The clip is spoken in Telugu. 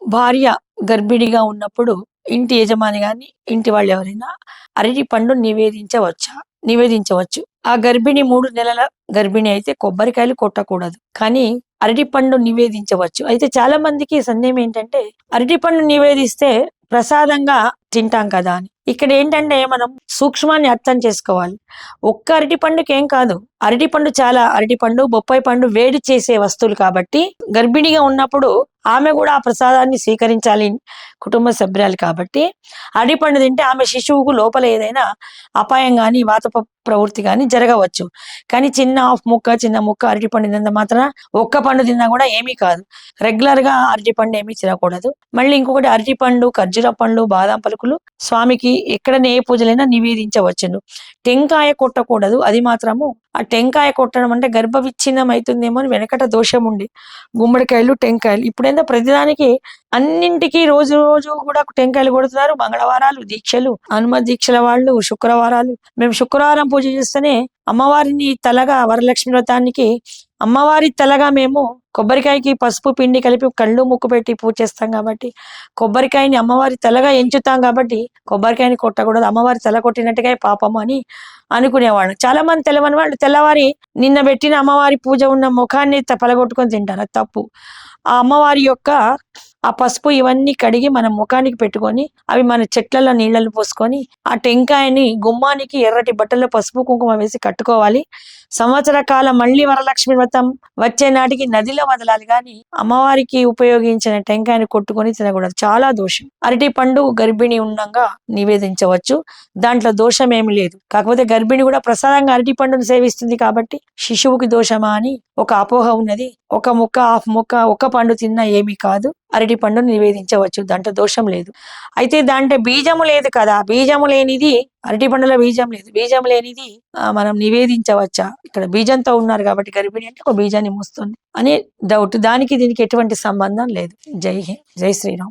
భార్య గర్భిణిగా ఉన్నప్పుడు ఇంటి యజమాని గాని, ఇంటి వాళ్ళు ఎవరైనా అరటి పండు నివేదించవచ్చు. ఆ గర్భిణి 3 నెలల గర్భిణి అయితే కొబ్బరికాయలు కొట్టకూడదు. కానీ అరటిపండు నివేదించవచ్చు. అయితే చాలా మందికి సందేహం ఏంటంటే అరటిపండు నివేదిస్తే ప్రసాదంగా తింటాం కదా అని. ఇక్కడ ఏంటంటే మనం సూక్ష్మాన్ని అర్థం చేసుకోవాలి. ఒక్క అరటి పండుకి ఏం కాదు. అరటిపండు, బొప్పాయి పండు వేడి చేసే వస్తువులు కాబట్టి గర్భిణిగా ఉన్నప్పుడు ఆమె కూడా ఆ ప్రసాదాన్ని స్వీకరించాలి, కుటుంబ సభ్యురాలు కాబట్టి. అరటిపండు తింటే ఆమె శిశువుకు లోపల ఏదైనా అపాయం కానీ, వాత ప్రవృత్తి కానీ జరగవచ్చు. కానీ చిన్న ముక్క అరటిపండు తిన్నంత మాత్రం ఒక్క పండు తిన్నా కూడా ఏమీ కాదు. రెగ్యులర్ గా అరటిపండు ఏమీ తినకూడదు. మళ్ళీ ఇంకొకటి అరటిపండు, ఖర్జూర పండ్లు, బాదం పలుకులు స్వామికి ఎక్కడనే ఏ పూజలైనా నివేదించవచ్చును. టెంకాయ కొట్టకూడదు. అది మాత్రము ఆ టెంకాయ కొట్టడం అంటే గర్భ విచ్ఛిన్నం అవుతుందేమో అని వెనకట దోషం ఉండి గుమ్మడికాయలు, టెంకాయలు. ఇప్పుడేందో ప్రతిదానికి అన్నింటికి రోజు రోజు కూడా టెంకాయలు కొడుతున్నారు. మంగళవారాలు దీక్షలు, హనుమ దీక్షల వాళ్ళు శుక్రవారాలు. మేము శుక్రవారం పూజ చేస్తేనే అమ్మవారిని తలగా, వరలక్ష్మి వ్రతానికి అమ్మవారి తలగా మేము కొబ్బరికాయకి పసుపు పిండి కలిపి కళ్ళు ముక్కు పెట్టి పూజ చేస్తాం కాబట్టి కొబ్బరికాయని అమ్మవారి తలగా ఎంచుతాం కాబట్టి కొబ్బరికాయని కొట్టకూడదు. అమ్మవారి తల కొట్టినట్టుగా పాపం అని అనుకునేవాళ్ళు. చాలా మంది తెలవని వాళ్ళు తెల్లవారి నిన్న పెట్టిన అమ్మవారి పూజ ఉన్న ముఖాన్ని పలగొట్టుకొని తింటారు. అది తప్పు. ఆ అమ్మవారి యొక్క ఆ పసుపు ఇవన్నీ కడిగి మన ముఖానికి పెట్టుకొని అవి మన చెట్లలో నీళ్ళలు పోసుకొని ఆ టెంకాయని గుమ్మానికి ఎర్రటి బట్టల్లో పసుపు కుంకుమ వేసి కట్టుకోవాలి. సంవత్సర కాలం మళ్ళీ వరలక్ష్మి వ్రతం వచ్చే నాటికి నదిలో వదలాలి. కానీ అమ్మవారికి ఉపయోగించిన టెంకాయని కొట్టుకొని తినకూడదు. చాలా దోషం. అరటి పండు గర్భిణి ఉండగా నివేదించవచ్చు. దాంట్లో దోషం ఏమి లేదు. కాకపోతే గర్భిణి కూడా ప్రసాదంగా అరటి పండును సేవిస్తుంది కాబట్టి శిశువుకి దోషమా అని ఒక అపోహ ఉన్నది. ఒక ముక్క, హాఫ్ ముక్క, ఒక పండు తిన్నా ఏమీ కాదు. అరటి పండును నివేదించవచ్చు. దాంట్లో దోషం లేదు. అయితే దాంట్లో బీజము లేదు కదా. బీజము లేనిది అరటి పండులో బీజం లేదు. బీజం లేనిది మనం నివేదించవచ్చా? ఇక్కడ బీజంతో ఉన్నారు కాబట్టి గర్భిణి అంటే ఒక బీజాన్ని మూస్తుంది అనే డౌట్. దానికి దీనికి ఎటువంటి సంబంధం లేదు. జై హింద్, జై శ్రీరామ్.